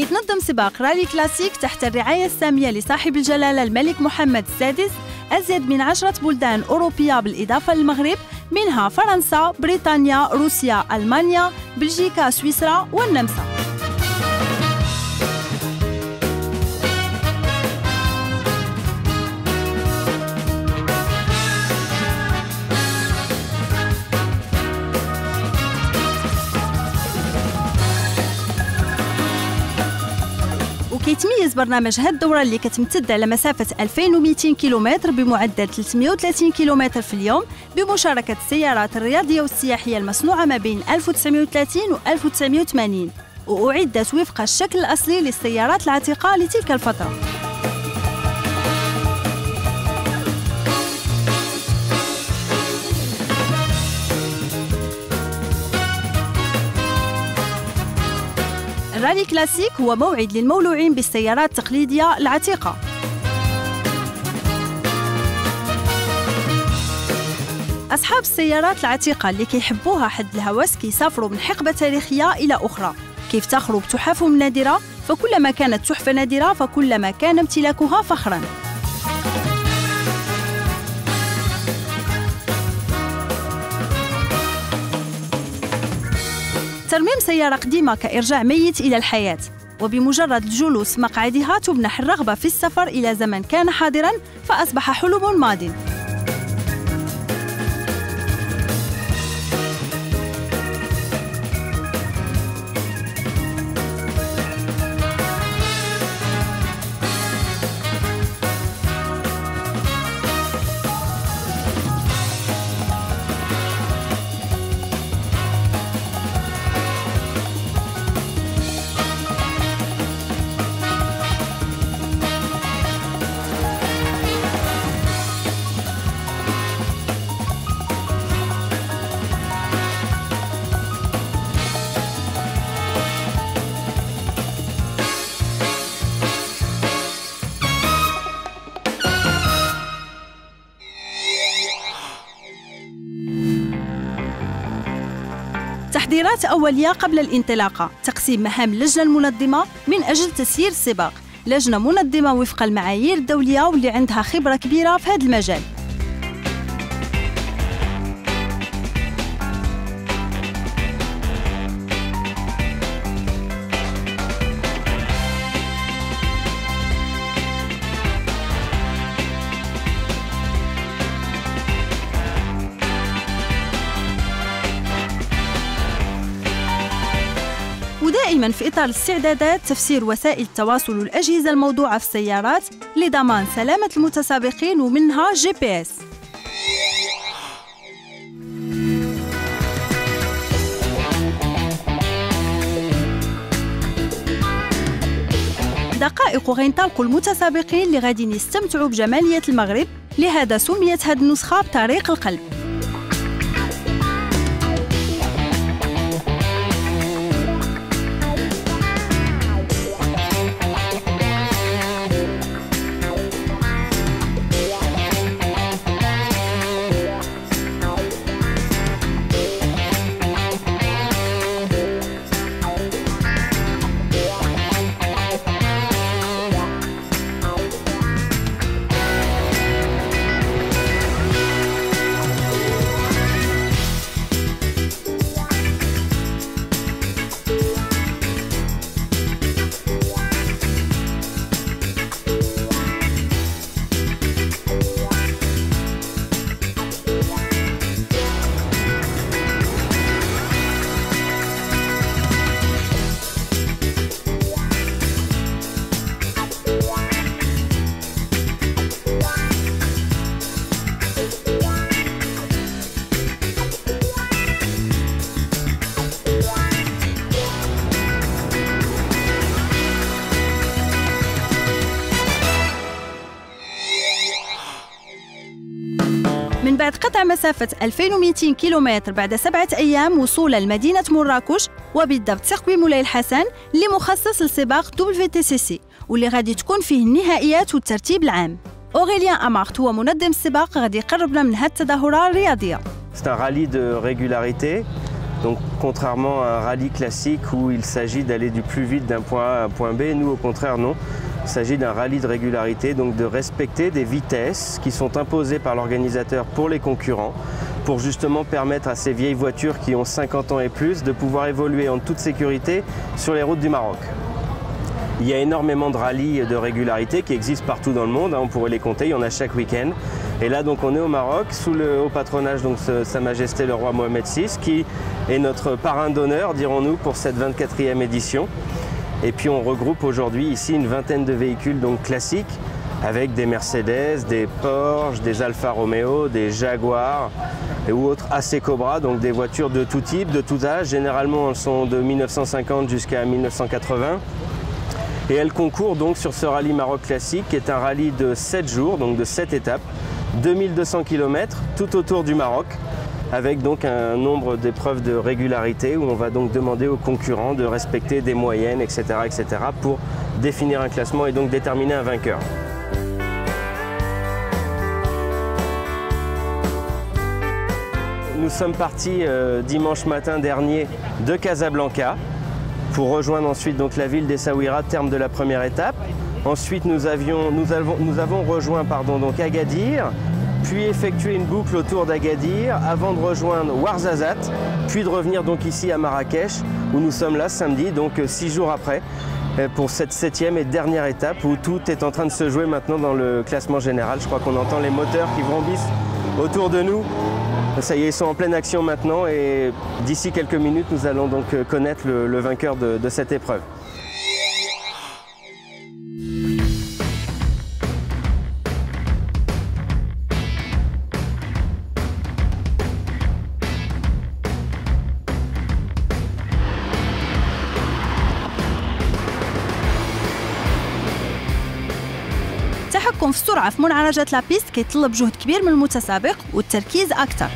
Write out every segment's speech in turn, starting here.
كيتنظم سباق رالي كلاسيك تحت الرعاية السامية لصاحب الجلالة الملك محمد السادس أزيد من 10 بلدان أوروبية بالإضافة للمغرب، منها فرنسا، بريطانيا، روسيا، ألمانيا، بلجيكا، سويسرا والنمسا. كيتميز برنامج هاد الدورة اللي كتمتد على مسافة 2200 كيلومتر بمعدل 330 كيلومتر في اليوم بمشاركة السيارات الرياضية والسياحية المصنوعة ما بين 1930 و 1980 وأعدت وفق الشكل الأصلي للسيارات العتيقة لتلك الفترة. الرالي كلاسيك هو موعد للمولوعين بالسيارات التقليدية العتيقة. أصحاب السيارات العتيقة اللي كيحبوها حد الهوس كيسافروا من حقبة تاريخية إلى أخرى، كيفتخروا بتحفهم نادرة، فكلما كانت تحفة نادرة فكلما كان امتلاكها فخراً. ترميم سيارة قديمة كإرجاع ميت إلى الحياة، وبمجرد الجلوس مقعدها تمنح الرغبة في السفر إلى زمن كان حاضراً فأصبح حلم ماضٍ. تحضيرات أولية قبل الانطلاقة، تقسيم مهام اللجنة المنظمة من أجل تسيير السباق، لجنة منظمة وفق المعايير الدولية واللي عندها خبرة كبيرة في هذا المجال. ودائماً في إطار الاستعدادات تفسير وسائل التواصل والأجهزة الموضوعة في السيارات لضمان سلامة المتسابقين ومنها GPS. دقائق غينطلق المتسابقين اللي غاديين يستمتعوا بجمالية المغرب، لهذا سميت هذه النسخة بطريق القلب. من بعد قطع مسافة 2200 كيلومتر بعد 7 أيام وصولا لمدينة مراكش وبالضبط سيركوي مولاي الحسن اللي مخصص لسباق WTCC واللي غادي تكون فيه النهائيات والترتيب العام. أوريليان أمارت هو منظم السباق غادي يقربنا من هذه التظاهرة الرياضية. C'est un rallye de régularité Donc contrairement à un rallye classique où il s'agit d'aller du plus vite d'un point A à un point B, nous au contraire non. Il s'agit d'un rallye de régularité, donc de respecter des vitesses qui sont imposées par l'organisateur pour les concurrents, pour justement permettre à ces vieilles voitures qui ont 50 ans et plus de pouvoir évoluer en toute sécurité sur les routes du Maroc. Il y a énormément de rallyes de régularité qui existent partout dans le monde, on pourrait les compter, il y en a chaque week-end. Et là donc on est au Maroc sous le haut patronage donc Sa Majesté le roi Mohamed VI qui est notre parrain d'honneur, dirons-nous, pour cette 24e édition. Et puis on regroupe aujourd'hui ici une vingtaine de véhicules donc classiques avec des Mercedes, des Porsche, des Alfa Romeo, des Jaguar ou autres AC Cobra, donc des voitures de tout type, de tout âge. Généralement elles sont de 1950 jusqu'à 1980. Et elles concourent donc sur ce rallye Maroc classique qui est un rallye de 7 jours, donc de 7 étapes, 2200 km tout autour du Maroc, avec donc un nombre d'épreuves de régularité où on va donc demander aux concurrents de respecter des moyennes, etc., etc. pour définir un classement et donc déterminer un vainqueur. Nous sommes partis dimanche matin dernier de Casablanca pour rejoindre ensuite donc la ville d'Essaouira, terme de la première étape. Ensuite nous avons rejoint donc Agadir, puis effectué une boucle autour d'Agadir avant de rejoindre Ouarzazate, puis de revenir donc ici à Marrakech où nous sommes là samedi, donc 6 jours après, pour cette 7e et dernière étape où tout est en train de se jouer maintenant dans le classement général. Je crois qu'on entend les moteurs qui vrombissent autour de nous. Ça y est, ils sont en pleine action maintenant et d'ici quelques minutes, nous allons donc connaître le vainqueur de cette épreuve. التحكم في السرعة في منعرجات لابيست كيتطلب جهد كبير من المتسابق والتركيز أكثر.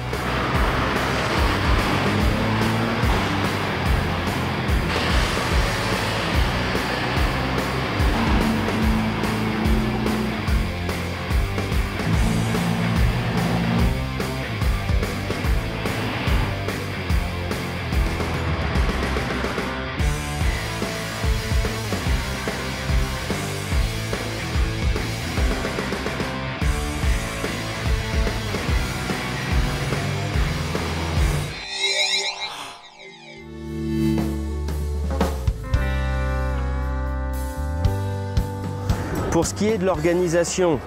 Pour ce qui est de l'organisation,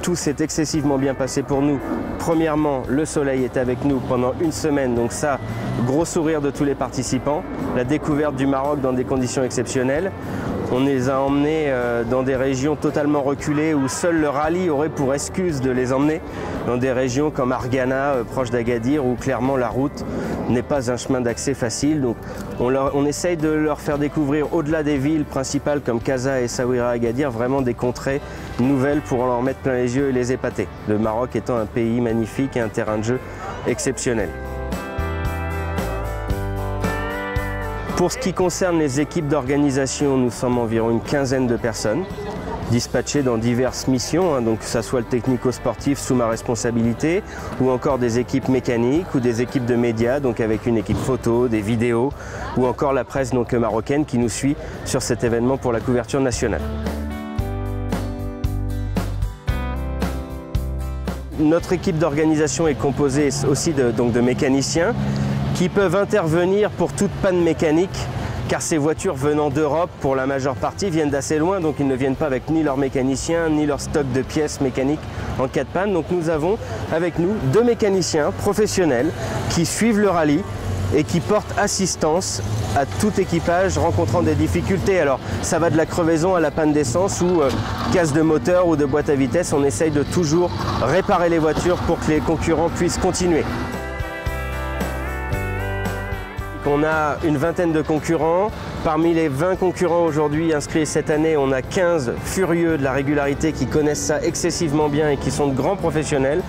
tout s'est excessivement bien passé pour nous. Premièrement, le soleil est avec nous pendant une semaine, donc ça, gros sourire de tous les participants. La découverte du Maroc dans des conditions exceptionnelles. On les a emmenés dans des régions totalement reculées où seul le rallye aurait pour excuse de les emmener. Dans des régions comme Argana, proche d'Agadir, où clairement la route n'est pas un chemin d'accès facile. Donc on essaye de leur faire découvrir au-delà des villes principales comme Casa et Essaouira, Agadir, vraiment des contrées nouvelles pour leur mettre plein les yeux et les épater. Le Maroc étant un pays magnifique et un terrain de jeu exceptionnel. Pour ce qui concerne les équipes d'organisation, nous sommes environ une quinzaine de personnes dispatchées dans diverses missions, donc que ce soit le technico-sportif sous ma responsabilité, ou encore des équipes mécaniques ou des équipes de médias, donc avec une équipe photo, des vidéos, ou encore la presse donc marocaine qui nous suit sur cet événement pour la couverture nationale. Notre équipe d'organisation est composée aussi de mécaniciens qui peuvent intervenir pour toute panne mécanique, car ces voitures venant d'Europe, pour la majeure partie, viennent d'assez loin, donc ils ne viennent pas avec ni leurs mécaniciens, ni leur stock de pièces mécaniques en cas de panne. Donc nous avons avec nous 2 mécaniciens professionnels qui suivent le rallye et qui portent assistance à tout équipage rencontrant des difficultés. Alors ça va de la crevaison à la panne d'essence ou casse de moteur ou de boîte à vitesse. On essaye de toujours réparer les voitures pour que les concurrents puissent continuer. On a une vingtaine de concurrents. Parmi les 20 concurrents aujourd'hui inscrits cette année, on a 15 furieux de la régularité qui connaissent ça excessivement bien et qui sont de grands professionnels.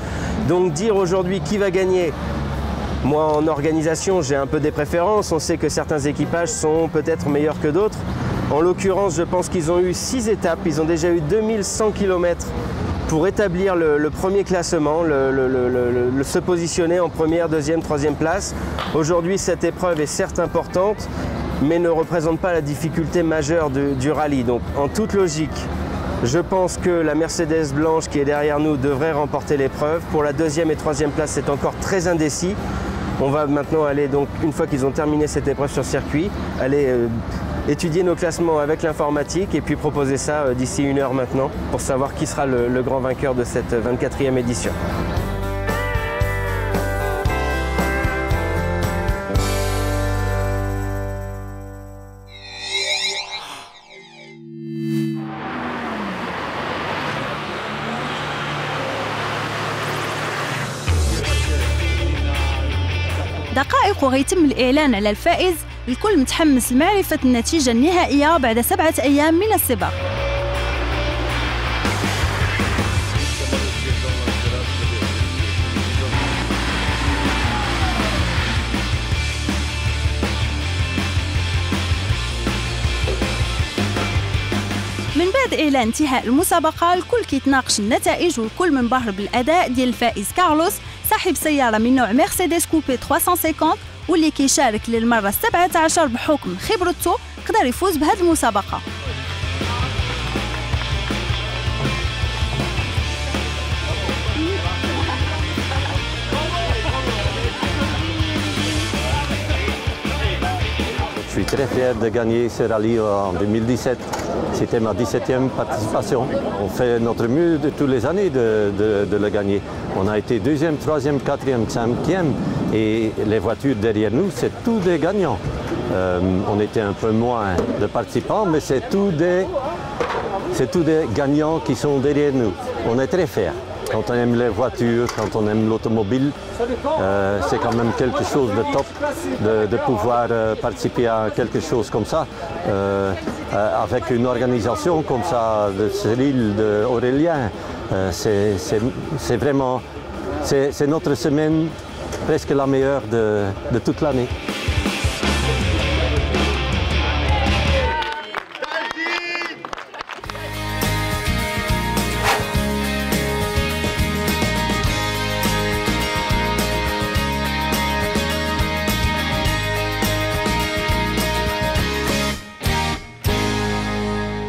Donc dire aujourd'hui qui va gagner, moi en organisation j'ai un peu des préférences. On sait que certains équipages sont peut-être meilleurs que d'autres. En l'occurrence, je pense qu'ils ont eu 6 étapes, ils ont déjà eu 2100 km pour établir le premier classement, se positionner en première, deuxième, troisième place. Aujourd'hui, cette épreuve est certes importante, mais ne représente pas la difficulté majeure du rallye. Donc en toute logique, je pense que la Mercedes blanche qui est derrière nous devrait remporter l'épreuve. Pour la deuxième et troisième place, c'est encore très indécis. On va maintenant aller, donc, une fois qu'ils ont terminé cette épreuve sur circuit, aller étudier nos classements avec l'informatique et puis proposer ça d'ici 1 heure maintenant pour savoir qui sera le grand vainqueur de cette 24e édition. دقائق وغيتم الإعلان على الفائز. الكل متحمس لمعرفة النتيجة النهائية بعد 7 أيام من السباق. من بعد إعلان انتهاء المسابقة الكل كيتناقش النتائج والكل منبهر بالأداء ديال الفائز كارلوس صاحب سيارة من نوع مرسيدس كوبي 350 واللي كيشارك للمرة 17 بحكم خبرته قدر يفوز بهذه المسابقة. Je suis très fier de gagner ce rallye en 2017. C'était ma 17e participation. On fait notre mieux de tous les années de le gagner. On a été 2e, 3e, 4e, 5e et les voitures derrière nous, c'est tous des gagnants. On était un peu moins de participants, mais c'est tous des gagnants qui sont derrière nous. On est très fiers. Quand on aime les voitures, quand on aime l'automobile, c'est quand même quelque chose de top de pouvoir participer à quelque chose comme ça, avec une organisation comme ça, de Cyril, d'Aurélien. C'est vraiment, c'est notre semaine presque la meilleure de toute l'année.